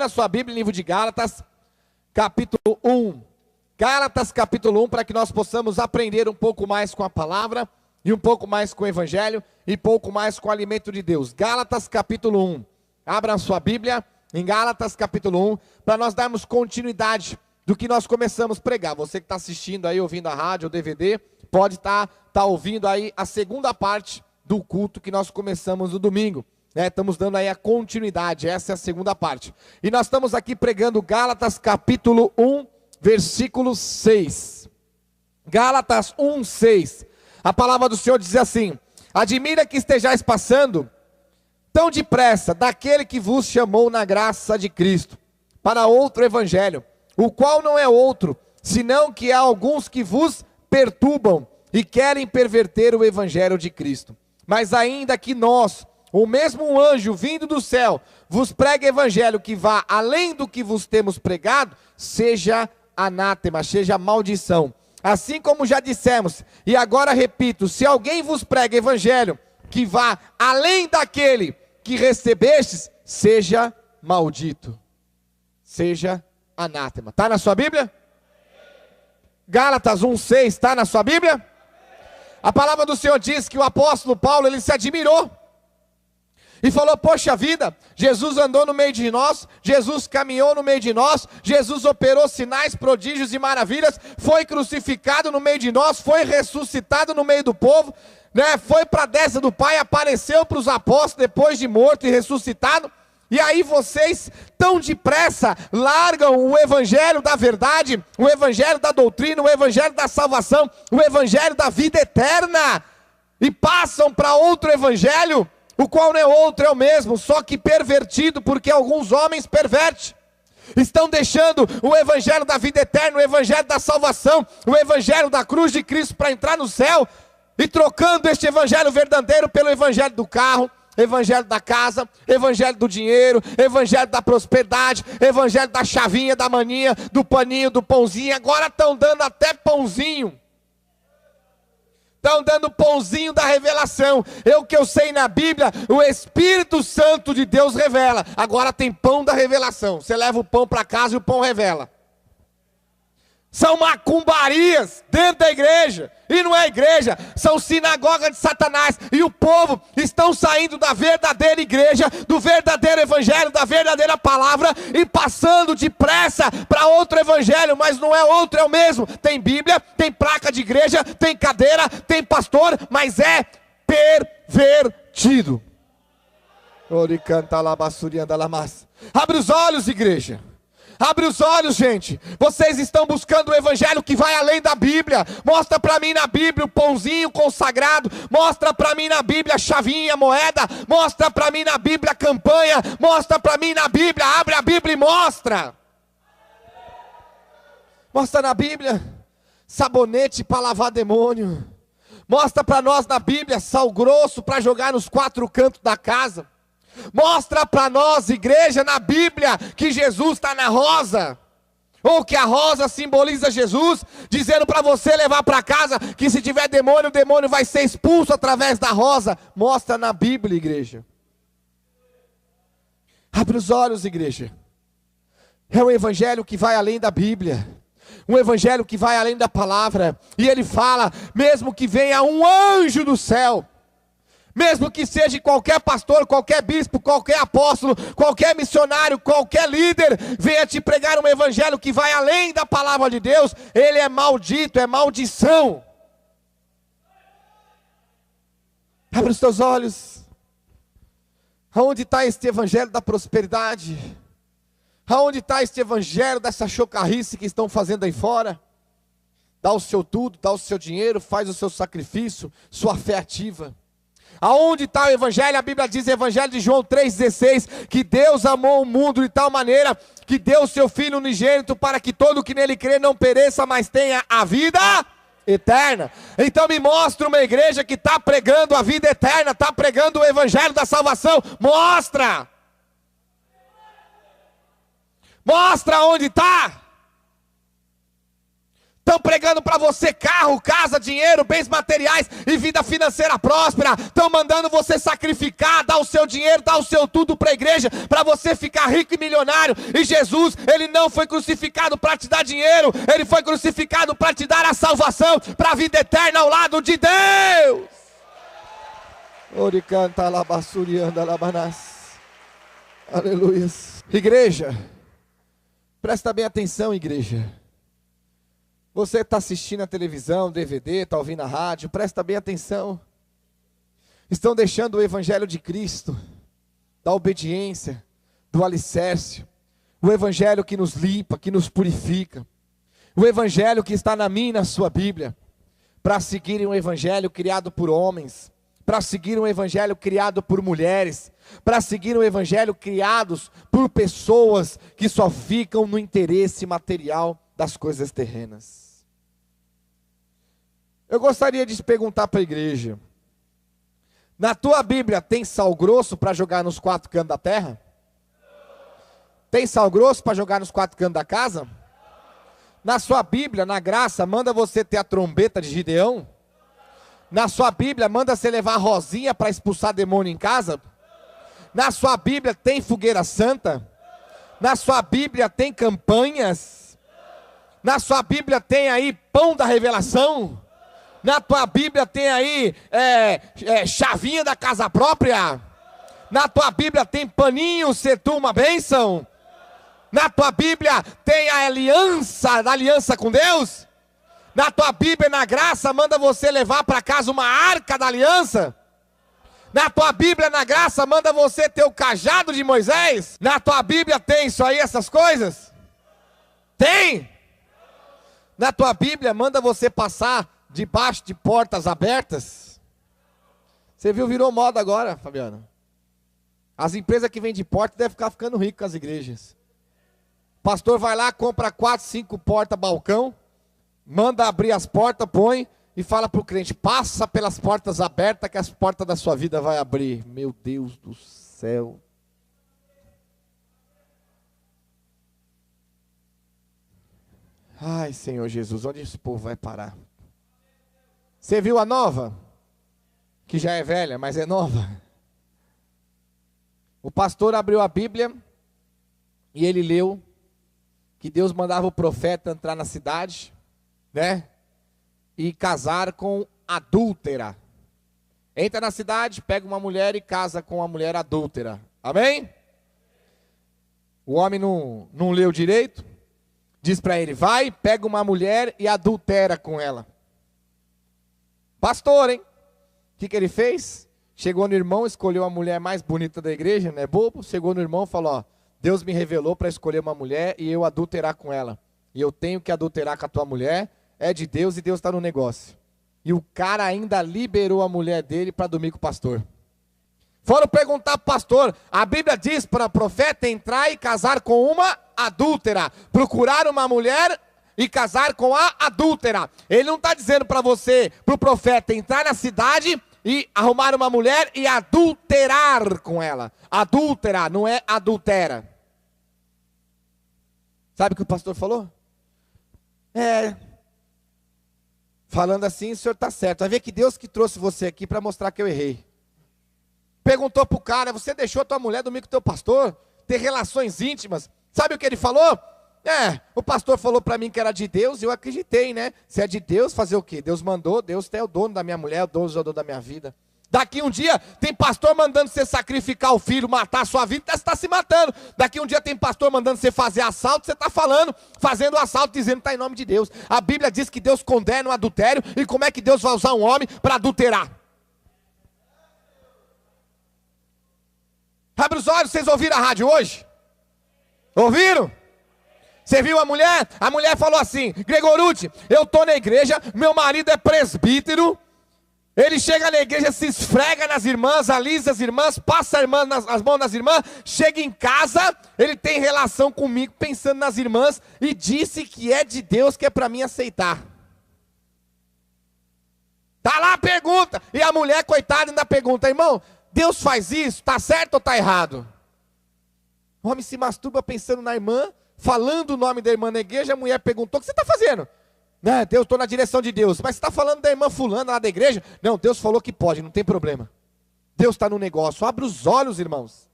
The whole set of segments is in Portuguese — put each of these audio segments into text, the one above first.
Abra sua Bíblia, livro de Gálatas, capítulo 1. Gálatas, capítulo 1, para que nós possamos aprender um pouco mais com a palavra, e um pouco mais com o Evangelho, e pouco mais com o alimento de Deus. Gálatas, capítulo 1. Abra sua Bíblia em Gálatas, capítulo 1, para nós darmos continuidade do que nós começamos a pregar. Você que está assistindo aí, ouvindo a rádio ou DVD, pode estar ouvindo aí a segunda parte do culto que nós começamos no domingo. Estamos dando aí a continuidade, essa é a segunda parte. E nós estamos aqui pregando Gálatas capítulo 1, versículo 6. Gálatas 1, 6. A palavra do Senhor diz assim: admira que estejais passando tão depressa daquele que vos chamou na graça de Cristo, para outro evangelho, o qual não é outro, senão que há alguns que vos perturbam e querem perverter o evangelho de Cristo. Mas ainda que nós, o mesmo anjo vindo do céu, vos pregue evangelho que vá além do que vos temos pregado, seja anátema, seja maldição. Assim como já dissemos, e agora repito, se alguém vos prega evangelho que vá além daquele que recebestes, seja maldito, seja anátema. Está na sua Bíblia? Gálatas 1,6, está na sua Bíblia? A palavra do Senhor diz que o apóstolo Paulo, ele se admirou e falou: poxa vida, Jesus andou no meio de nós, Jesus caminhou no meio de nós, Jesus operou sinais, prodígios e maravilhas, foi crucificado no meio de nós, foi ressuscitado no meio do povo, foi para a destra do Pai, apareceu para os apóstolos depois de morto e ressuscitado. E aí vocês tão depressa largam o evangelho da verdade, o evangelho da doutrina, o evangelho da salvação, o evangelho da vida eterna, e passam para outro evangelho, o qual não é outro, é o mesmo, só que pervertido, porque alguns homens pervertem. Estão deixando o evangelho da vida eterna, o evangelho da salvação, o evangelho da cruz de Cristo para entrar no céu, e trocando este evangelho verdadeiro pelo evangelho do carro, evangelho da casa, evangelho do dinheiro, evangelho da prosperidade, evangelho da chavinha, da maninha, do paninho, do pãozinho. Agora estão dando até pãozinho. Estão dando pãozinho da revelação. O que eu sei na Bíblia, o Espírito Santo de Deus revela. Agora tem pão da revelação. Você leva o pão para casa e o pão revela. São macumbarias dentro da igreja, e não é igreja, são sinagogas de Satanás, e o povo estão saindo da verdadeira igreja, do verdadeiro evangelho, da verdadeira palavra, e passando depressa para outro evangelho, mas não é outro, é o mesmo. Tem Bíblia, tem placa de igreja, tem cadeira, tem pastor, mas é pervertido. Abre os olhos, igreja. Abre os olhos, gente. Vocês estão buscando o evangelho que vai além da Bíblia. Mostra para mim na Bíblia o pãozinho consagrado. Mostra para mim na Bíblia a chavinha, a moeda. Mostra para mim na Bíblia a campanha. Mostra para mim na Bíblia. Abre a Bíblia e mostra. Mostra na Bíblia sabonete para lavar demônio. Mostra para nós na Bíblia sal grosso para jogar nos quatro cantos da casa. Mostra para nós, igreja, na Bíblia, que Jesus está na rosa, ou que a rosa simboliza Jesus, dizendo para você levar para casa, que se tiver demônio, o demônio vai ser expulso através da rosa. Mostra na Bíblia, igreja. Abre os olhos, igreja. É um evangelho que vai além da Bíblia, um evangelho que vai além da palavra. E ele fala, mesmo que venha um anjo do céu, mesmo que seja qualquer pastor, qualquer bispo, qualquer apóstolo, qualquer missionário, qualquer líder, venha te pregar um evangelho que vai além da palavra de Deus, ele é maldito, é maldição. Abre os teus olhos. Aonde está este evangelho da prosperidade? Aonde está este evangelho dessa chocarrice que estão fazendo aí fora? Dá o seu tudo, dá o seu dinheiro, faz o seu sacrifício, sua fé ativa. Aonde está o evangelho? A Bíblia diz, evangelho de João 3,16, que Deus amou o mundo de tal maneira que deu o seu Filho unigênito para que todo que nele crê não pereça, mas tenha a vida eterna. Então me mostra uma igreja que está pregando a vida eterna, está pregando o evangelho da salvação. Mostra! Mostra onde está. Estão pregando para você carro, casa, dinheiro, bens materiais e vida financeira próspera. Estão mandando você sacrificar, dar o seu dinheiro, dar o seu tudo para a igreja, para você ficar rico e milionário. E Jesus, ele não foi crucificado para te dar dinheiro, ele foi crucificado para te dar a salvação, para a vida eterna ao lado de Deus. Oricanta labassurianda labanás. Aleluia. Igreja, presta bem atenção, igreja. Você está assistindo a televisão, DVD, está ouvindo a rádio, presta bem atenção. Estão deixando o evangelho de Cristo, da obediência, do alicerce, o evangelho que nos limpa, que nos purifica, o evangelho que está na minha e na sua Bíblia, para seguirem um evangelho criado por homens, para seguir um evangelho criado por mulheres, para seguir um evangelho criados por pessoas que só ficam no interesse material das coisas terrenas. Eu gostaria de te perguntar para a igreja: na tua Bíblia tem sal grosso para jogar nos 4 cantos da terra? Tem sal grosso para jogar nos 4 cantos da casa? Na sua Bíblia, na graça, manda você ter a trombeta de Gideão? Na sua Bíblia, manda você levar a rosinha para expulsar demônio em casa? Na sua Bíblia tem fogueira santa? Na sua Bíblia tem campanhas? Na sua Bíblia tem aí pão da revelação? Na tua Bíblia tem aí chavinha da casa própria? Na tua Bíblia tem paninho, ser tu uma bênção? Na tua Bíblia tem a aliança com Deus? Na tua Bíblia, na graça, manda você levar para casa uma arca da aliança? Na tua Bíblia, na graça, manda você ter o cajado de Moisés? Na tua Bíblia tem isso aí, essas coisas? Tem? Na tua Bíblia, manda você passar debaixo de portas abertas? Você viu, virou moda agora, Fabiano. As empresas que vendem porta devem ficar ficando ricas com as igrejas. O pastor vai lá, compra 4, 5 portas balcão, manda abrir as portas, põe e fala para o crente: passa pelas portas abertas que as portas da sua vida vai abrir. Meu Deus do céu. Ai, Senhor Jesus, onde esse povo vai parar? Você viu a nova? Que já é velha, mas é nova. O pastor abriu a Bíblia e ele leu que Deus mandava o profeta entrar na cidade, né? E casar com adúltera. Entra na cidade, pega uma mulher e casa com uma mulher adúltera. Amém? O homem não leu direito. Diz para ele: vai, pega uma mulher e adultera com ela. Pastor, hein? O que ele fez? Chegou no irmão, escolheu a mulher mais bonita da igreja, não é bobo? Chegou no irmão e falou: ó, Deus me revelou para escolher uma mulher e eu adulterar com ela. E eu tenho que adulterar com a tua mulher, é de Deus e Deus está no negócio. E o cara ainda liberou a mulher dele para dormir com o pastor. Foram perguntar para o pastor: a Bíblia diz para o profeta entrar e casar com uma adúltera, procurar uma mulher e casar com a adúltera. Ele não está dizendo para você, para o profeta, entrar na cidade e arrumar uma mulher e adulterar com ela. Adúltera, não é adultera. Sabe o que o pastor falou? Falando assim, o senhor está certo. Vai ver que Deus que trouxe você aqui para mostrar que eu errei. Perguntou para o cara: você deixou tua mulher dormir com o teu pastor? Ter relações íntimas? Sabe o que ele falou? O pastor falou para mim que era de Deus e eu acreditei, né? Se é de Deus, fazer o quê? Deus mandou, Deus é o dono da minha mulher, Deus é o dono da minha vida. Daqui um dia tem pastor mandando você sacrificar o filho, matar a sua vida, você está se matando. Daqui um dia tem pastor mandando você fazer assalto, você está fazendo assalto, dizendo que está em nome de Deus. A Bíblia diz que Deus condena o adultério, e como é que Deus vai usar um homem para adulterar? Abre os olhos, vocês ouviram a rádio hoje? Ouviram? Você viu a mulher? A mulher falou assim: Gregoruti, eu estou na igreja, meu marido é presbítero, ele chega na igreja, se esfrega nas irmãs, alisa as irmãs, passa as mãos nas irmãs, chega em casa, ele tem relação comigo pensando nas irmãs e disse que é de Deus, que é para mim aceitar. Tá lá a pergunta, e a mulher, coitada, ainda pergunta: irmão, Deus faz isso, está certo ou está errado? O homem se masturba pensando na irmã, falando o nome da irmã na igreja. A mulher perguntou: o que você está fazendo? Não, Deus, estou na direção de Deus. Mas você está falando da irmã fulana lá da igreja? Não, Deus falou que pode, não tem problema. Deus está no negócio. Abre os olhos, irmãos.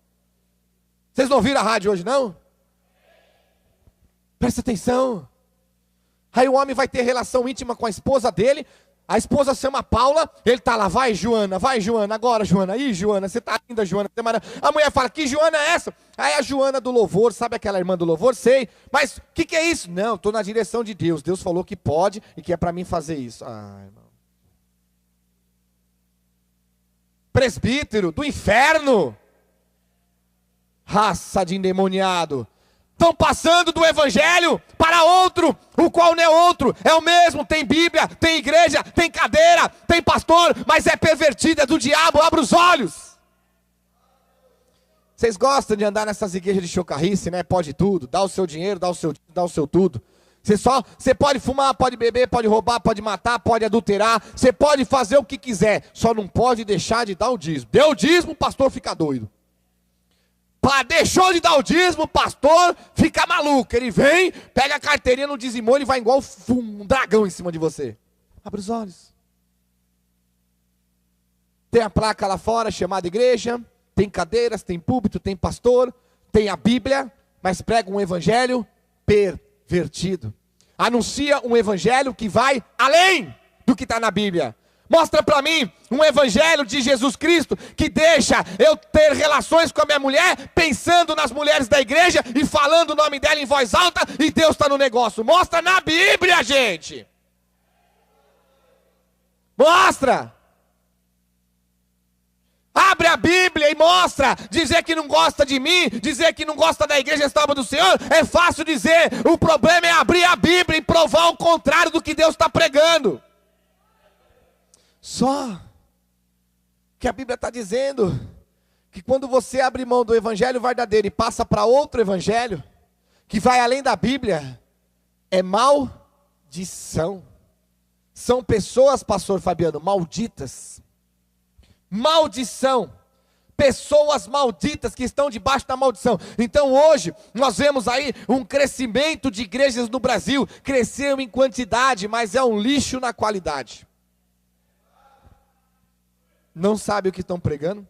Vocês não ouviram a rádio hoje, não? Presta atenção. Aí o homem vai ter relação íntima com a esposa dele. A esposa se chama Paula. Ele está lá, vai Joana, agora Joana. Ih, Joana, você está linda, Joana. A mulher fala, que Joana é essa? Aí a Joana do louvor, sabe aquela irmã do louvor? Sei. Mas o que é isso? Não, estou na direção de Deus. Deus falou que pode e que é para mim fazer isso. Ah, irmão. Presbítero do inferno. Raça de endemoniado. Estão passando do evangelho para outro, o qual não é outro, é o mesmo, tem Bíblia, tem igreja, tem cadeira, tem pastor, mas é pervertido, é do diabo, abre os olhos. Vocês gostam de andar nessas igrejas de chocarrice, né? Pode tudo, dá o seu dinheiro, dá o seu tudo. Você pode fumar, pode beber, pode roubar, pode matar, pode adulterar, você pode fazer o que quiser, só não pode deixar de dar o dízimo. Deu o dízimo, o pastor fica doido. Deixou de dar o dízimo, o pastor fica maluco. Ele vem, pega a carteirinha no dizimou, ele vai igual um dragão em cima de você. Abre os olhos. Tem a placa lá fora chamada igreja, tem cadeiras, tem púlpito, tem pastor, tem a Bíblia, mas prega um evangelho pervertido. Anuncia um evangelho que vai além do que está na Bíblia. Mostra para mim um evangelho de Jesus Cristo que deixa eu ter relações com a minha mulher, pensando nas mulheres da igreja e falando o nome dela em voz alta e Deus está no negócio. Mostra na Bíblia, gente. Mostra. Abre a Bíblia e mostra. Dizer que não gosta de mim, dizer que não gosta da igreja Restaura do Senhor, é fácil dizer. O problema é abrir a Bíblia e provar o contrário do que Deus está pregando. Só que a Bíblia está dizendo que quando você abre mão do evangelho verdadeiro e passa para outro evangelho, que vai além da Bíblia, é maldição. São pessoas, pastor Fabiano, malditas. Maldição. Pessoas malditas que estão debaixo da maldição. Então hoje nós vemos aí um crescimento de igrejas no Brasil. Cresceu em quantidade, mas é um lixo na qualidade. Não sabe o que estão pregando,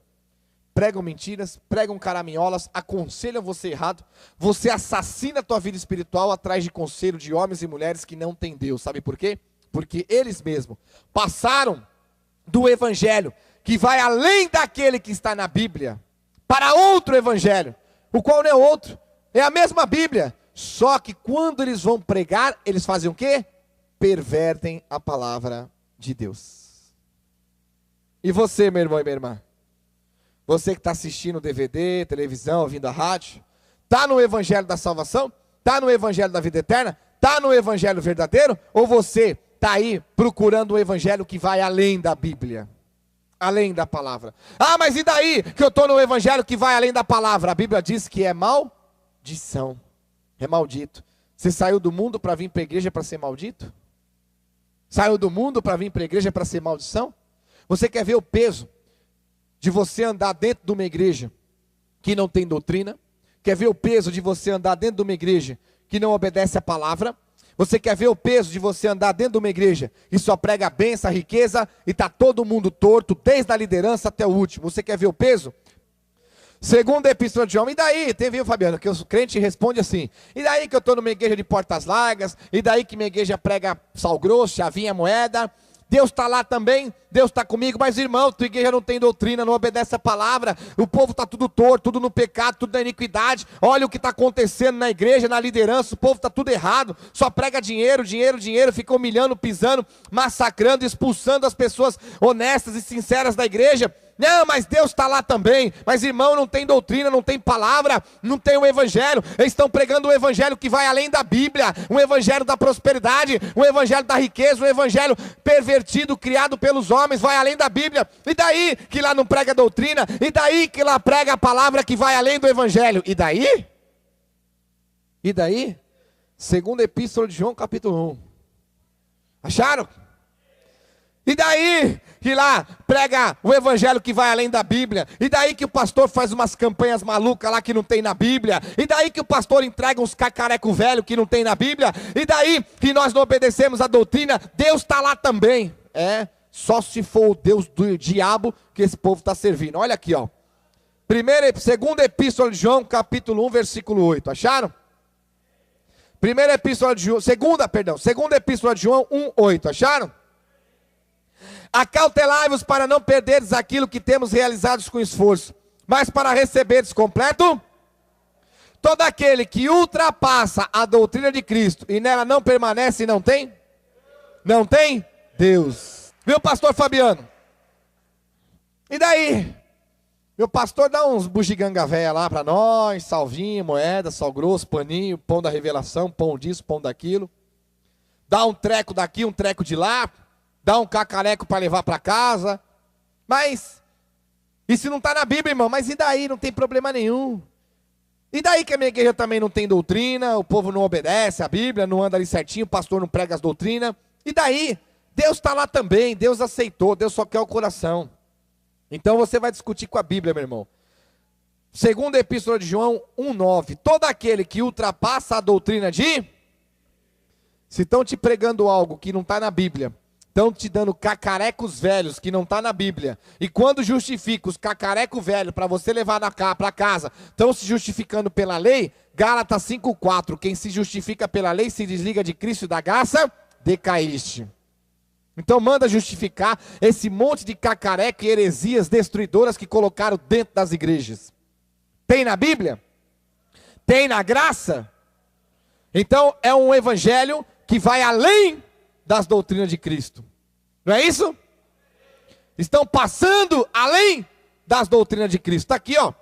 pregam mentiras, pregam caraminholas, aconselham você errado, você assassina a tua vida espiritual atrás de conselho de homens e mulheres que não têm Deus. Sabe por quê? Porque eles mesmos passaram do evangelho, que vai além daquele que está na Bíblia, para outro evangelho, o qual não é outro, é a mesma Bíblia, só que quando eles vão pregar, eles fazem o quê? Pervertem a palavra de Deus. E você, meu irmão e minha irmã? Você que está assistindo DVD, televisão, ouvindo a rádio, está no evangelho da salvação? Está no evangelho da vida eterna? Está no evangelho verdadeiro? Ou você está aí procurando um evangelho que vai além da Bíblia? Além da palavra. Ah, mas e daí que eu estou no evangelho que vai além da palavra? A Bíblia diz que é maldição. É maldito. Você saiu do mundo para vir para a igreja para ser maldito? Saiu do mundo para vir para a igreja para ser maldição? Você quer ver o peso de você andar dentro de uma igreja que não tem doutrina? Quer ver o peso de você andar dentro de uma igreja que não obedece a palavra? Você quer ver o peso de você andar dentro de uma igreja e só prega a bênção, a riqueza e está todo mundo torto, desde a liderança até o último? Você quer ver o peso? Segunda epístola de João, e daí? Tem, viu, Fabiano, que o crente responde assim, e daí que eu estou numa igreja de portas largas, e daí que minha igreja prega sal grosso, chavinha, moeda, Deus está lá também, Deus está comigo, mas irmão, tua igreja não tem doutrina, não obedece a palavra, o povo está tudo torto, tudo no pecado, tudo na iniquidade, olha o que está acontecendo na igreja, na liderança, o povo está tudo errado, só prega dinheiro, dinheiro, dinheiro, fica humilhando, pisando, massacrando, expulsando as pessoas honestas e sinceras da igreja. Não, mas Deus está lá também, mas irmão, não tem doutrina, não tem palavra, não tem o evangelho, eles estão pregando um evangelho que vai além da Bíblia, um evangelho da prosperidade, um evangelho da riqueza, um evangelho pervertido, criado pelos homens, vai além da Bíblia, e daí que lá não prega doutrina, e daí que lá prega a palavra que vai além do evangelho, e daí? E daí? Segunda epístola de João capítulo 1, acharam? E daí que lá prega o evangelho que vai além da Bíblia? E daí que o pastor faz umas campanhas malucas lá que não tem na Bíblia? E daí que o pastor entrega uns cacareco velho que não tem na Bíblia? E daí que nós não obedecemos a doutrina? Deus está lá também. Só se for o Deus do diabo que esse povo está servindo. Olha aqui, ó. Segunda epístola de João, capítulo 1, versículo 8. Acharam? Segunda epístola de João 1, 8. Acharam? Acautelai-vos para não perderes aquilo que temos realizado com esforço, mas para receberes completo. Todo aquele que ultrapassa a doutrina de Cristo e nela não permanece, não tem? Não tem? Deus. Viu, pastor Fabiano? E daí? Meu pastor dá uns bugiganga véia lá para nós, salvinho, moeda, sal grosso, paninho, pão da revelação, pão disso, pão daquilo. Dá um treco daqui, um treco de lá. Dá um cacareco para levar para casa. Mas, isso não está na Bíblia, irmão. Mas e daí? Não tem problema nenhum. E daí que a minha igreja também não tem doutrina, o povo não obedece a Bíblia, não anda ali certinho, o pastor não prega as doutrinas. E daí? Deus está lá também, Deus aceitou, Deus só quer o coração. Então você vai discutir com a Bíblia, meu irmão. Segunda epístola de João 1,9. Todo aquele que ultrapassa a doutrina de... Se estão te pregando algo que não está na Bíblia, estão te dando cacarecos velhos que não está na Bíblia, e quando justifica os cacarecos velhos para você levar para casa, estão se justificando pela lei. Gálatas 5,4. Quem se justifica pela lei se desliga de Cristo e da graça, decaíste. Então manda justificar esse monte de cacareco e heresias destruidoras que colocaram dentro das igrejas. Tem na Bíblia? Tem na graça? Então é um evangelho que vai além das doutrinas de Cristo. Não é isso? Estão passando além das doutrinas de Cristo. Está aqui, ó.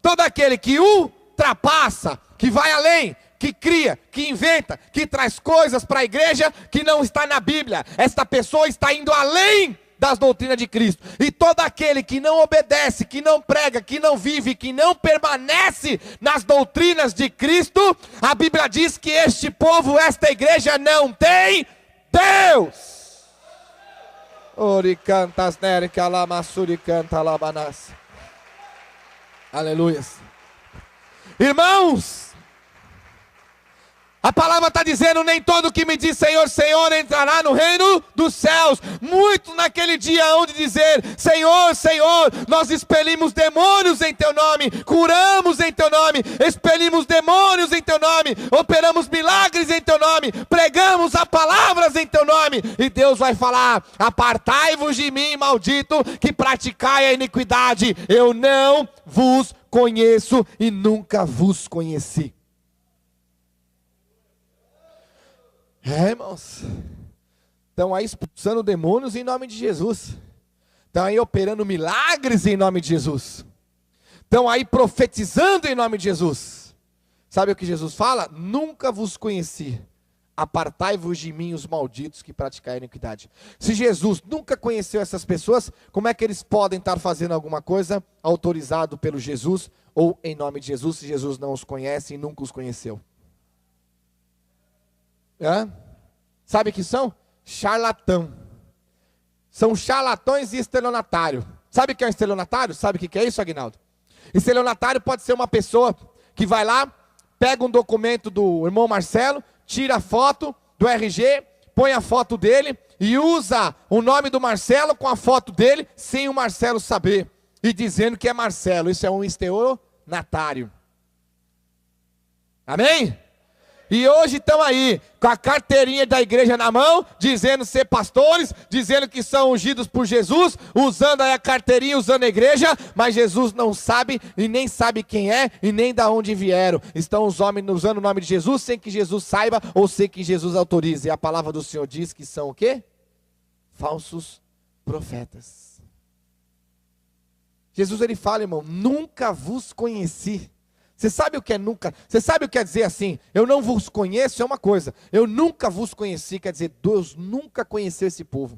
Todo aquele que ultrapassa, que vai além, que cria, que inventa, que traz coisas para a igreja que não está na Bíblia. Esta pessoa está indo além das doutrinas de Cristo. E todo aquele que não obedece, que não prega, que não vive, que não permanece nas doutrinas de Cristo, a Bíblia diz que este povo, esta igreja não tem Deus. Oricantas nerica lamassuri canta labanas. Aleluias. Irmãos, a palavra está dizendo: nem todo que me diz Senhor, Senhor entrará no reino dos céus. Muitos naquele dia hão de dizer: Senhor, Senhor, nós expelimos demônios em teu nome, curamos em teu nome, expelimos demônios em teu nome, operamos milagres em teu nome, pregamos a palavras em teu nome. E Deus vai falar: apartai-vos de mim, maldito, que praticai a iniquidade. Eu não vos conheço e nunca vos conheci. Irmãos, estão aí expulsando demônios em nome de Jesus, estão aí operando milagres em nome de Jesus, estão aí profetizando em nome de Jesus. Sabe o que Jesus fala? Nunca vos conheci, apartai-vos de mim os malditos que praticam a iniquidade. Se Jesus nunca conheceu essas pessoas, como é que eles podem estar fazendo alguma coisa autorizado pelo Jesus ou em nome de Jesus, se Jesus não os conhece e nunca os conheceu? Sabe o que são? Charlatão. São charlatões e estelionatário. Sabe o que é um estelionatário? Sabe o que é isso, Aguinaldo? Estelionatário pode ser uma pessoa que vai lá, pega um documento do irmão Marcelo, tira a foto do RG, põe a foto dele e usa o nome do Marcelo com a foto dele, sem o Marcelo saber, e dizendo que é Marcelo. Isso é um estelionatário. Amém? E hoje estão aí, com a carteirinha da igreja na mão, dizendo ser pastores, dizendo que são ungidos por Jesus, usando aí a carteirinha, usando a igreja, mas Jesus não sabe, e nem sabe quem é, e nem da onde vieram. Estão os homens usando o nome de Jesus, sem que Jesus saiba, ou sem que Jesus autorize. E a palavra do Senhor diz que são o quê? Falsos profetas. Jesus, ele fala, irmão: nunca vos conheci. Você sabe o que é nunca? Você sabe o que quer dizer assim? Eu não vos conheço é uma coisa. Eu nunca vos conheci, quer dizer, Deus nunca conheceu esse povo.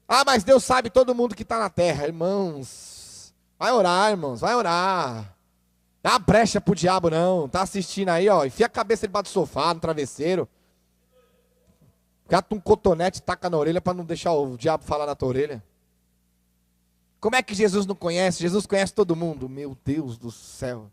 Ah, mas Deus sabe todo mundo que está na terra. Irmãos, vai orar, irmãos, vai orar. Dá brecha pro diabo não. Tá assistindo aí, ó, enfia a cabeça debaixo do sofá, no travesseiro. Cata um cotonete e taca na orelha para não deixar o diabo falar na tua orelha. Como é que Jesus não conhece? Jesus conhece todo mundo. Meu Deus do céu.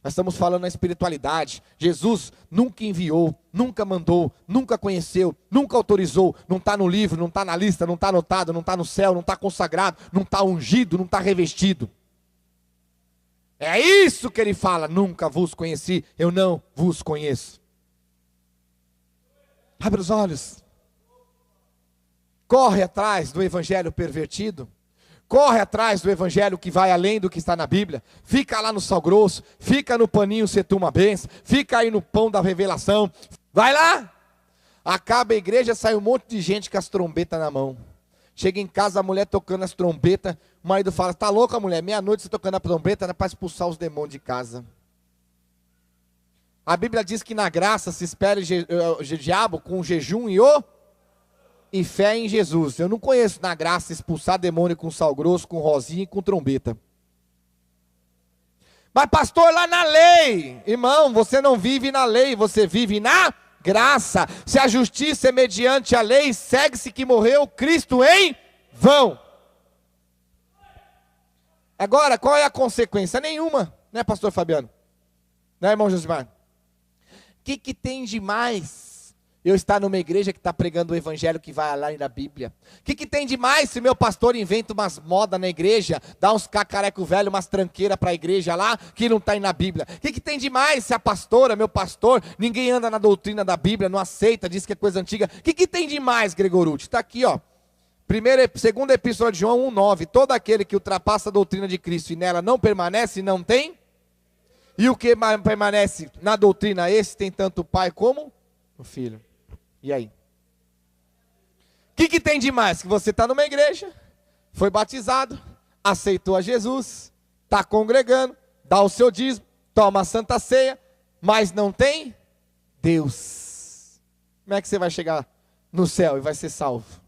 Nós estamos falando na espiritualidade. Jesus nunca enviou, nunca mandou, nunca conheceu, nunca autorizou. Não está no livro, não está na lista, não está anotado, não está no céu, não está consagrado, não está ungido, não está revestido. É isso que ele fala. Nunca vos conheci, eu não vos conheço. Abre os olhos. Corre atrás do evangelho pervertido. Corre atrás do evangelho que vai além do que está na Bíblia. Fica lá no sal grosso, fica no paninho setuma benção, fica aí no pão da revelação. Vai lá. Acaba a igreja, sai um monte de gente com as trombetas na mão. Chega em casa, a mulher tocando as trombetas. O marido fala, tá louca mulher, meia-noite você tocando a trombeta, era para expulsar os demônios de casa. A Bíblia diz que na graça se espera o diabo com jejum e fé em Jesus. Eu não conheço na graça expulsar demônio com sal grosso, com rosinha e com trombeta. Mas pastor, lá na lei, irmão, você não vive na lei, você vive na graça. Se a justiça é mediante a lei, segue-se que morreu Cristo em vão. Agora, qual é a consequência? Nenhuma, né, pastor Fabiano? Né, irmão Josimar? O que tem de mais eu estar numa igreja que está pregando o evangelho que vai além da Bíblia? O que tem de mais se meu pastor inventa umas modas na igreja, dá uns cacareco velho, umas tranqueiras para a igreja lá, que não está aí na Bíblia? O que tem de mais se a pastora, meu pastor, ninguém anda na doutrina da Bíblia, não aceita, diz que é coisa antiga? O que tem de mais, Gregorucci? Está aqui, ó. Segunda epístola de João 1,9. Todo aquele que ultrapassa a doutrina de Cristo e nela não permanece, não tem. E o que permanece na doutrina, esse tem tanto o Pai como o Filho. E aí? O que tem de mais? Que você está numa igreja, foi batizado, aceitou a Jesus, está congregando, dá o seu dízimo, toma a santa ceia, mas não tem Deus. Como é que você vai chegar no céu e vai ser salvo?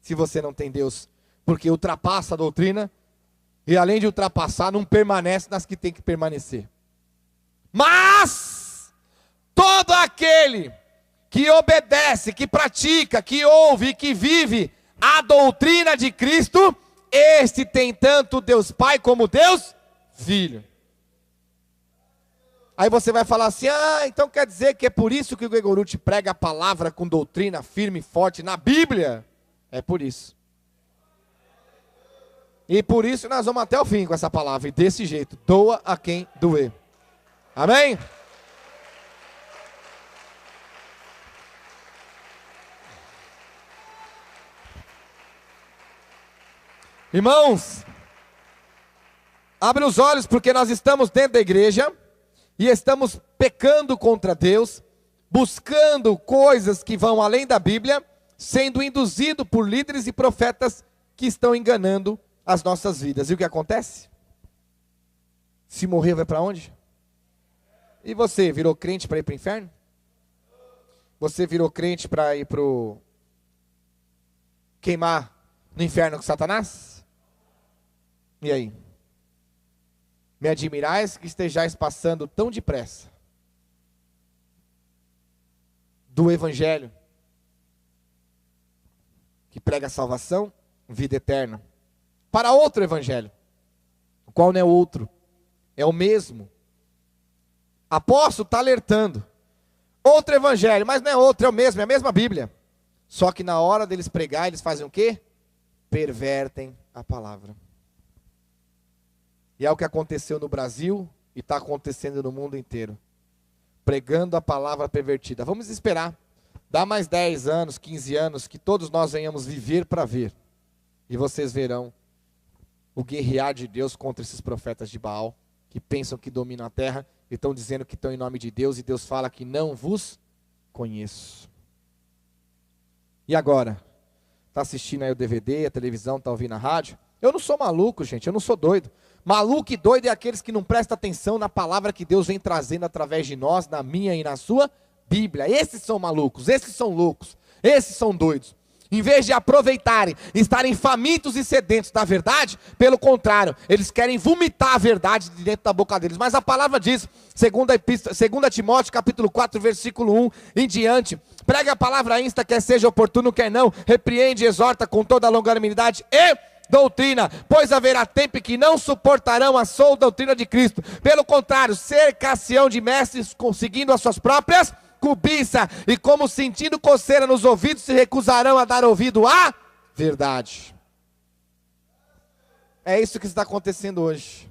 Se você não tem Deus, porque ultrapassa a doutrina, e além de ultrapassar, não permanece nas que tem que permanecer. Mas, todo aquele que obedece, que pratica, que ouve e que vive a doutrina de Cristo, este tem tanto Deus Pai como Deus Filho. Aí você vai falar assim, então quer dizer que é por isso que o Gregorucci prega a palavra com doutrina firme e forte na Bíblia? É por isso. E por isso nós vamos até o fim com essa palavra. E desse jeito, doa a quem doer. Amém? Irmãos, abre os olhos porque nós estamos dentro da igreja e estamos pecando contra Deus, buscando coisas que vão além da Bíblia, sendo induzido por líderes e profetas que estão enganando as nossas vidas. E o que acontece? Se morrer, vai para onde? E você, virou crente para ir para o inferno? Você virou crente para ir para queimar no inferno com Satanás? E aí? Me admirais que estejais passando tão depressa do evangelho que prega salvação, vida eterna, para outro evangelho, o qual não é outro, é o mesmo. Apóstolo está alertando, outro evangelho, mas não é outro, é o mesmo, é a mesma Bíblia, só que na hora deles pregar, eles fazem o quê? Pervertem a palavra. E é o que aconteceu no Brasil e está acontecendo no mundo inteiro, pregando a palavra pervertida. Vamos esperar, dá mais 10 anos, 15 anos, que todos nós venhamos viver para ver, e vocês verão o guerrear de Deus contra esses profetas de Baal, que pensam que dominam a terra, e estão dizendo que estão em nome de Deus, e Deus fala que não vos conheço. E agora? Está assistindo aí o DVD, a televisão, está ouvindo a rádio? Eu não sou maluco, gente, eu não sou doido. Maluco e doido é aqueles que não prestam atenção na palavra que Deus vem trazendo através de nós, na minha e na sua Bíblia. Esses são malucos, esses são loucos, esses são doidos. Em vez de aproveitarem, estarem famintos e sedentos da verdade, pelo contrário, eles querem vomitar a verdade de dentro da boca deles. Mas a palavra diz, 2 Timóteo capítulo 4, versículo 1 em diante: prega a palavra insta, quer seja oportuno, quer não, repreende e exorta com toda a longanimidade e doutrina, pois haverá tempo em que não suportarão a sã doutrina de Cristo. Pelo contrário, cercar-se-ão de mestres, conseguindo as suas próprias cobiça, e como sentindo coceira nos ouvidos, se recusarão a dar ouvido à verdade. É isso que está acontecendo hoje.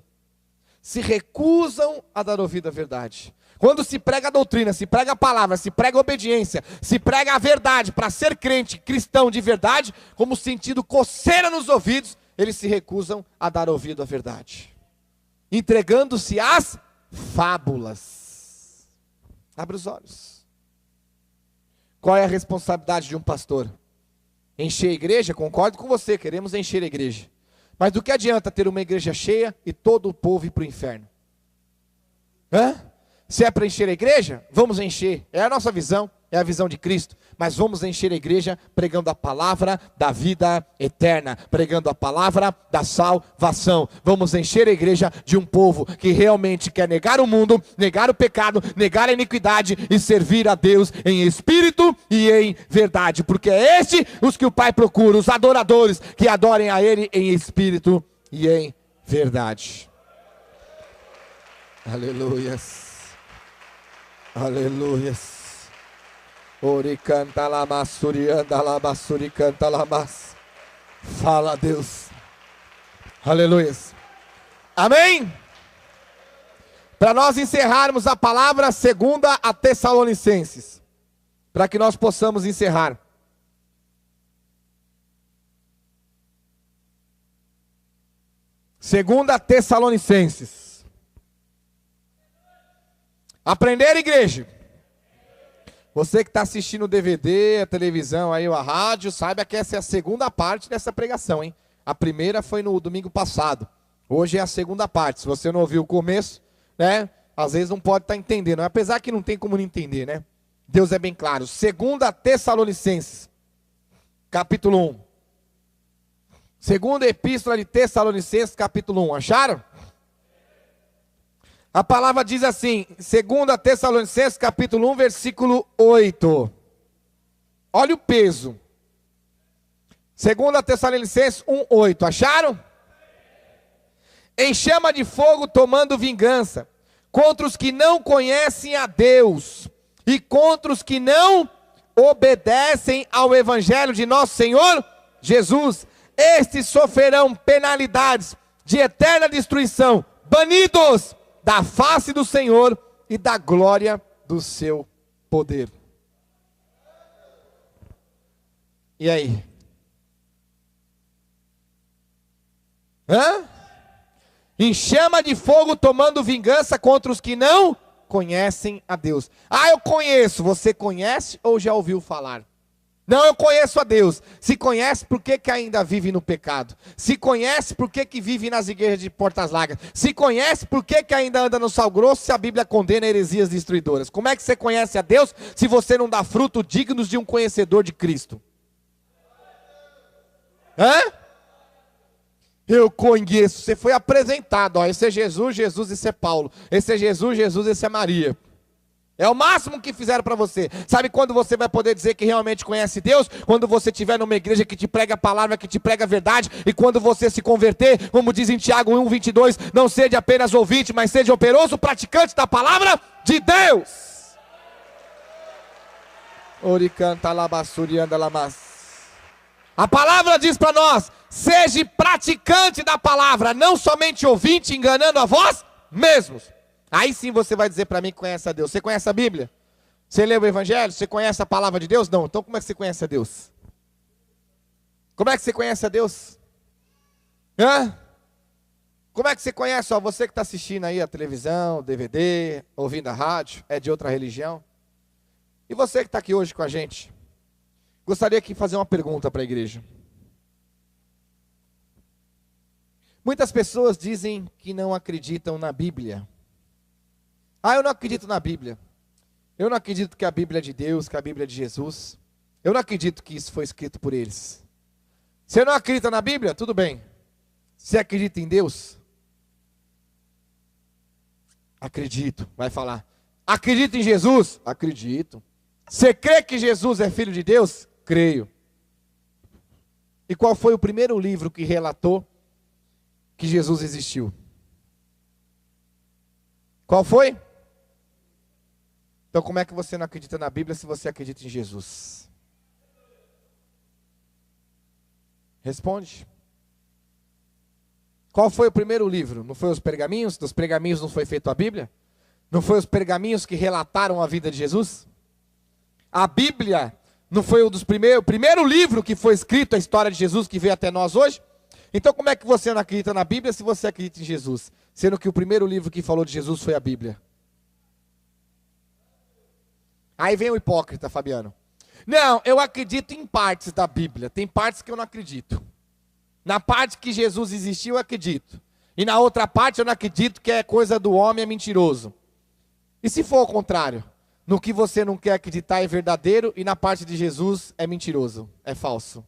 Se recusam a dar ouvido à verdade. Quando se prega a doutrina, se prega a palavra, se prega a obediência, se prega a verdade, para ser crente, cristão de verdade, como sentindo coceira nos ouvidos, eles se recusam a dar ouvido à verdade, entregando-se às fábulas. Abre os olhos. Qual é a responsabilidade de um pastor? Encher a igreja? Concordo com você, queremos encher a igreja. Mas do que adianta ter uma igreja cheia e todo o povo ir para o inferno? Se é para encher a igreja, vamos encher. É a nossa visão, é a visão de Cristo. Mas vamos encher a igreja pregando a palavra da vida eterna, pregando a palavra da salvação. Vamos encher a igreja de um povo que realmente quer negar o mundo, negar o pecado, negar a iniquidade e servir a Deus em espírito e em verdade. Porque é este os que o Pai procura, os adoradores que adorem a Ele em espírito e em verdade. Aleluias. Aleluias. Ori canta lamassuri anda lamassuri canta lamas. Fala, Deus. Aleluias. Amém? Para nós encerrarmos a palavra, 2 a Tessalonicenses, para que nós possamos encerrar. Segunda Tessalonicenses. Aprender, igreja. Você que está assistindo o DVD, a televisão, aí, a rádio, saiba que essa é a segunda parte dessa pregação, hein? A primeira foi no domingo passado. Hoje é a segunda parte. Se você não ouviu o começo, né? Às vezes não pode estar entendendo. Apesar que não tem como não entender, né? Deus é bem claro. 2 Tessalonicenses, capítulo 1. Segunda epístola de Tessalonicenses, capítulo 1. Acharam? A palavra diz assim, 2 Tessalonicenses, capítulo 1, versículo 8. Olha o peso. 2 Tessalonicenses 1, 8. Acharam? Em chama de fogo tomando vingança contra os que não conhecem a Deus e contra os que não obedecem ao evangelho de nosso Senhor Jesus. Estes sofrerão penalidades de eterna destruição, banidos da face do Senhor e da glória do seu poder. E aí? Em chama de fogo tomando vingança contra os que não conhecem a Deus. Eu conheço. Você conhece ou já ouviu falar? Não, eu conheço a Deus. Se conhece, por que ainda vive no pecado? Se conhece, por que vive nas igrejas de portas largas? Se conhece, por que ainda anda no sal grosso, se a Bíblia condena heresias destruidoras? Como é que você conhece a Deus, se você não dá fruto dignos de um conhecedor de Cristo? Eu conheço. Você foi apresentado. Esse é Jesus, Jesus, esse é Paulo. Esse é Jesus, Jesus, esse é Maria. É o máximo que fizeram para você. Sabe quando você vai poder dizer que realmente conhece Deus? Quando você estiver numa igreja que te prega a palavra, que te prega a verdade. E quando você se converter, como diz em Tiago 1:22, não seja apenas ouvinte, mas seja operoso praticante da palavra de Deus. A palavra diz para nós, seja praticante da palavra, não somente ouvinte, enganando a vós mesmos. Aí sim você vai dizer para mim que conhece a Deus. Você conhece a Bíblia? Você leu o Evangelho? Você conhece a palavra de Deus? Não. Então como é que você conhece a Deus? Como é que você conhece a Deus? Como é que você conhece? Você que está assistindo aí a televisão, DVD, ouvindo a rádio, é de outra religião. E você que está aqui hoje com a gente, gostaria de fazer uma pergunta para a igreja. Muitas pessoas dizem que não acreditam na Bíblia. Eu não acredito na Bíblia. Eu não acredito que a Bíblia é de Deus, que a Bíblia é de Jesus. Eu não acredito que isso foi escrito por eles. Você não acredita na Bíblia? Tudo bem. Você acredita em Deus? Acredito. Vai falar. Acredita em Jesus? Acredito. Você crê que Jesus é filho de Deus? Creio. E qual foi o primeiro livro que relatou que Jesus existiu? Qual foi? Então como é que você não acredita na Bíblia se você acredita em Jesus? Responde. Qual foi o primeiro livro? Não foi os pergaminhos? Dos pergaminhos não foi feito a Bíblia? Não foi os pergaminhos que relataram a vida de Jesus? A Bíblia não foi o primeiro livro que foi escrito a história de Jesus que veio até nós hoje? Então como é que você não acredita na Bíblia se você acredita em Jesus? Sendo que o primeiro livro que falou de Jesus foi a Bíblia. Aí vem o hipócrita, Fabiano. Não, eu acredito em partes da Bíblia. Tem partes que eu não acredito. Na parte que Jesus existiu, eu acredito. E na outra parte eu não acredito, que é coisa do homem, é mentiroso. E se for o contrário? No que você não quer acreditar é verdadeiro e na parte de Jesus é mentiroso, é falso.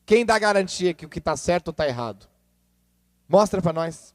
Quem dá garantia que o que está certo está errado? Mostra para nós.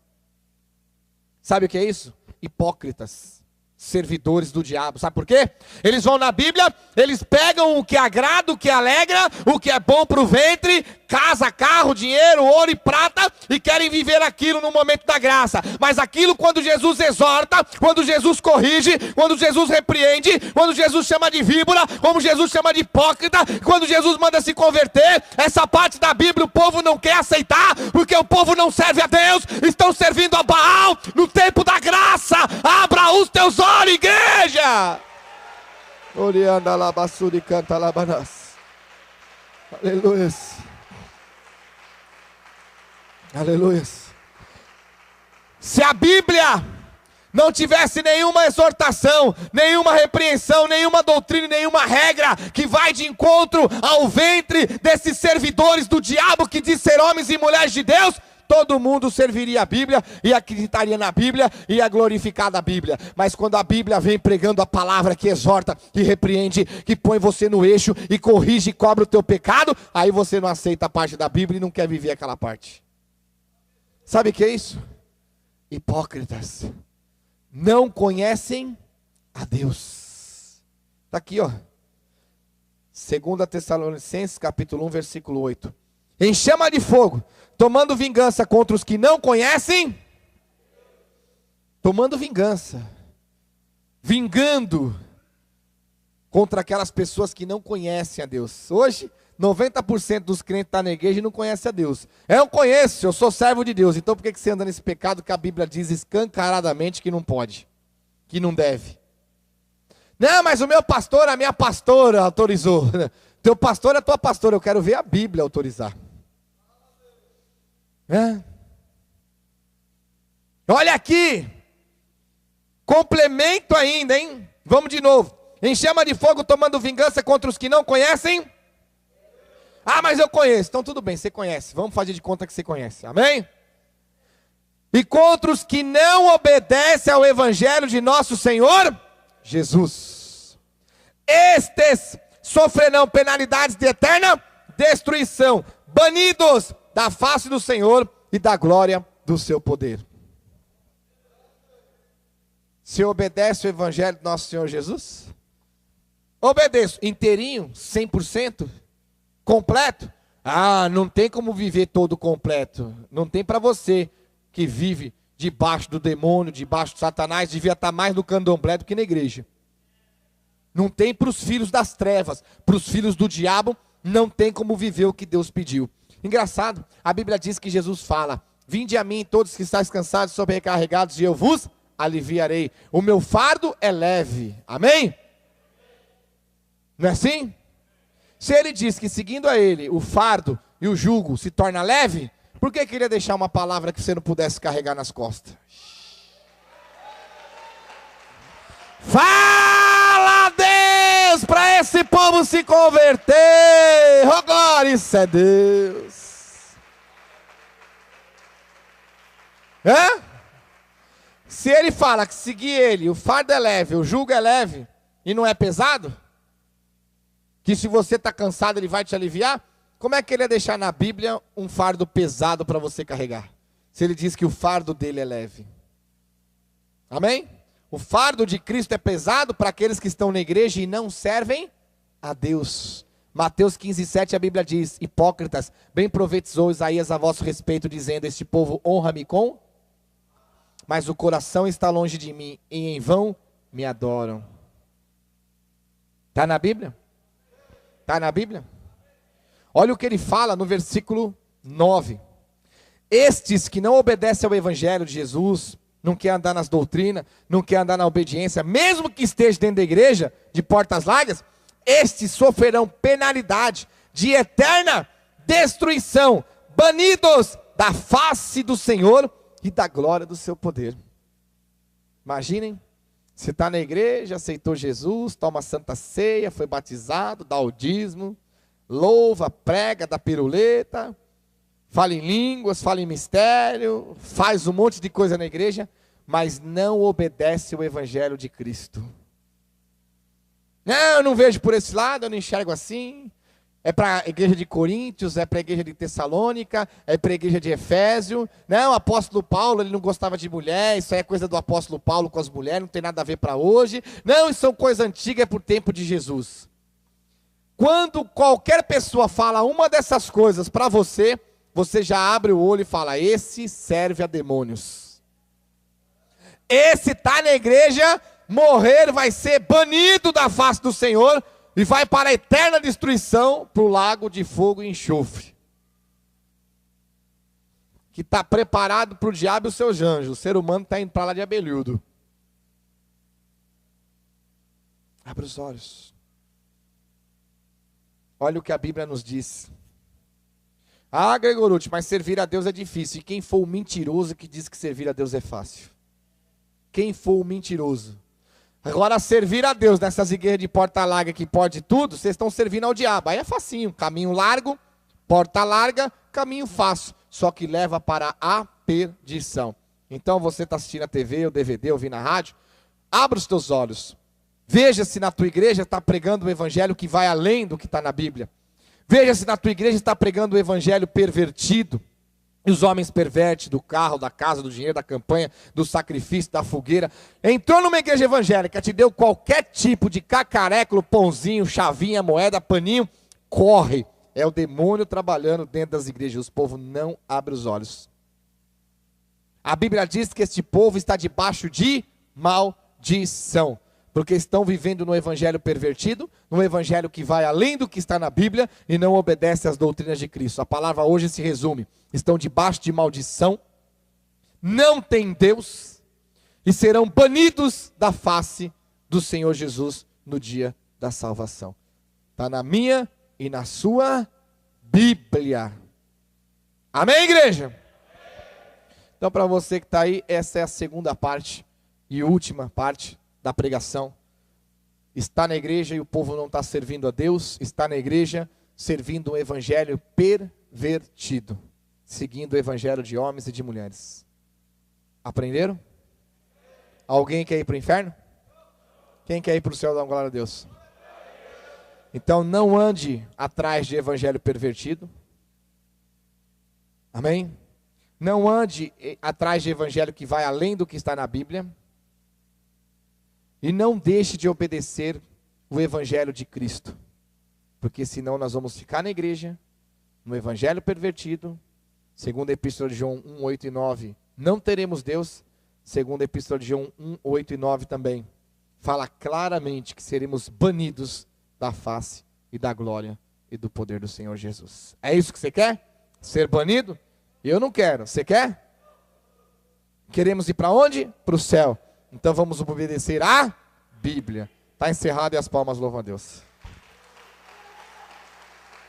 Sabe o que é isso? Hipócritas. Servidores do diabo, sabe por quê? Eles vão na Bíblia, eles pegam o que agrada, o que alegra, o que é bom para o ventre, casa, carro, dinheiro, ouro e prata, e querem viver aquilo no momento da graça. Mas aquilo quando Jesus exorta, quando Jesus corrige, quando Jesus repreende, quando Jesus chama de víbora, como Jesus chama de hipócrita, quando Jesus manda se converter, essa parte da Bíblia o povo não quer aceitar, porque o povo não serve a Deus, estão servindo a Baal no tempo da graça. Abra os teus olhos, igreja! Orianda labassuri canta labanas. Aleluia. Aleluia. Se a Bíblia não tivesse nenhuma exortação, nenhuma repreensão, nenhuma doutrina, nenhuma regra que vai de encontro ao ventre desses servidores do diabo que diz ser homens e mulheres de Deus, todo mundo serviria a Bíblia e acreditaria na Bíblia e ia glorificar a Bíblia. Mas quando a Bíblia vem pregando a palavra que exorta, que repreende, que põe você no eixo e corrige e cobra o teu pecado, aí você não aceita a parte da Bíblia e não quer viver aquela parte. Sabe o que é isso? Hipócritas. Não conhecem a Deus. Está aqui, ó. 2 Tessalonicenses, capítulo 1, versículo 8. Em chama de fogo, tomando vingança contra os que não conhecem. Tomando vingança. Vingando contra aquelas pessoas que não conhecem a Deus. Hoje, 90% dos crentes estão na igreja e não conhecem a Deus. Eu conheço, eu sou servo de Deus. Então por que você anda nesse pecado que a Bíblia diz escancaradamente que não pode? Que não deve? Não, mas o meu pastor, a minha pastora autorizou. Teu pastor é tua pastora, eu quero ver a Bíblia autorizar. Olha aqui. Complemento ainda, hein? Vamos de novo. Em chama de fogo, tomando vingança contra os que não conhecem. Ah, mas eu conheço. Então tudo bem, você conhece. Vamos fazer de conta que você conhece. Amém? E contra os que não obedecem ao evangelho de nosso Senhor Jesus. Estes sofrerão penalidades de eterna destruição, banidos da face do Senhor e da glória do seu poder. Você obedece o evangelho do nosso Senhor Jesus? Obedeço. Inteirinho? 100%? Completo? Ah, não tem como viver todo completo. Não tem para você que vive debaixo do demônio, debaixo do Satanás, devia estar mais no candomblé do que na igreja. Não tem para os filhos das trevas, para os filhos do diabo, não tem como viver o que Deus pediu. Engraçado, a Bíblia diz que Jesus fala: vinde a mim todos que estáis cansados e sobrecarregados e eu vos aliviarei. O meu fardo é leve. Amém? Não é assim? Se ele diz que seguindo a ele, o fardo e o jugo se torna leve, por que queria deixar uma palavra que você não pudesse carregar nas costas? Fala, Deus, para esse povo se converter. Oh, glória, isso é Deus. Se ele fala que seguir ele, o fardo é leve, o jugo é leve e não é pesado, que se você está cansado ele vai te aliviar, como é que ele ia deixar na Bíblia um fardo pesado para você carregar? Se ele diz que o fardo dele é leve. Amém? O fardo de Cristo é pesado para aqueles que estão na igreja e não servem a Deus. Mateus 15:7 a Bíblia diz: hipócritas, bem profetizou Isaías a vosso respeito, dizendo: este povo honra-me com, mas o coração está longe de mim, e em vão me adoram. Está na Bíblia? Está na Bíblia? Olha o que ele fala no versículo 9. Estes que não obedecem ao Evangelho de Jesus, não quer andar nas doutrinas, não quer andar na obediência, mesmo que esteja dentro da igreja, de portas largas, estes sofrerão penalidade de eterna destruição, banidos da face do Senhor e da glória do seu poder. Imaginem, você está na igreja, aceitou Jesus, toma a santa ceia, foi batizado, dá o dízimo, louva, prega, dá piruleta, fala em línguas, fala em mistério, faz um monte de coisa na igreja, mas não obedece o Evangelho de Cristo. Não, eu não vejo por esse lado, eu não enxergo assim. É para a igreja de Coríntios, é para a igreja de Tessalônica, é para a igreja de Efésio. Não, o apóstolo Paulo, ele não gostava de mulher, isso aí é coisa do apóstolo Paulo com as mulheres, não tem nada a ver para hoje. Não, isso são coisa antiga, é por tempo de Jesus. Quando qualquer pessoa fala uma dessas coisas para você, você já abre o olho e fala: esse serve a demônios. Esse está na igreja, morrer vai ser banido da face do Senhor e vai para a eterna destruição, para o lago de fogo e enxofre. Que está preparado para o diabo e os seus anjos. O ser humano está indo para lá de abelhudo. Abre os olhos. Olha o que a Bíblia nos diz. Ah, Gregorute, mas servir a Deus é difícil. E quem for o mentiroso que diz que servir a Deus é fácil? Quem for o mentiroso? Agora, servir a Deus nessas igrejas de porta larga que pode tudo, vocês estão servindo ao diabo. Aí é facinho, caminho largo, porta larga, caminho fácil, só que leva para a perdição. Então você está assistindo a TV, o DVD, ouvindo a rádio, abra os teus olhos. Veja se na tua igreja está pregando o evangelho que vai além do que está na Bíblia. Veja se na tua igreja está pregando o evangelho pervertido. E os homens pervertem do carro, da casa, do dinheiro, da campanha, do sacrifício, da fogueira. Entrou numa igreja evangélica, te deu qualquer tipo de cacareco, pãozinho, chavinha, moeda, paninho, corre. É o demônio trabalhando dentro das igrejas. O povo não abre os olhos. A Bíblia diz que este povo está debaixo de maldição. Porque estão vivendo no evangelho pervertido, no evangelho que vai além do que está na Bíblia e não obedece às doutrinas de Cristo. A palavra hoje se resume: estão debaixo de maldição, não têm Deus e serão banidos da face do Senhor Jesus no dia da salvação. Está na minha e na sua Bíblia. Amém, igreja? Então, para você que está aí, essa é a segunda parte e última parte da pregação. Está na igreja e o povo não está servindo a Deus, está na igreja servindo um evangelho pervertido, seguindo o evangelho de homens e de mulheres. Aprenderam? Alguém quer ir para o inferno? Quem quer ir para o céu? Dá uma glória a Deus. Então não ande atrás de evangelho pervertido. Amém? Não ande atrás de evangelho que vai além do que está na Bíblia. E não deixe de obedecer o evangelho de Cristo. Porque senão nós vamos ficar na igreja, no evangelho pervertido. Segundo a Epístola de João 1, 8 e 9, não teremos Deus. Segundo a Epístola de João 1, 8 e 9 também, fala claramente que seremos banidos da face e da glória e do poder do Senhor Jesus. É isso que você quer? Ser banido? Eu não quero. Você quer? Queremos ir para onde? Para o céu. Então vamos obedecer à Bíblia. Está encerrado e as palmas louvam a Deus.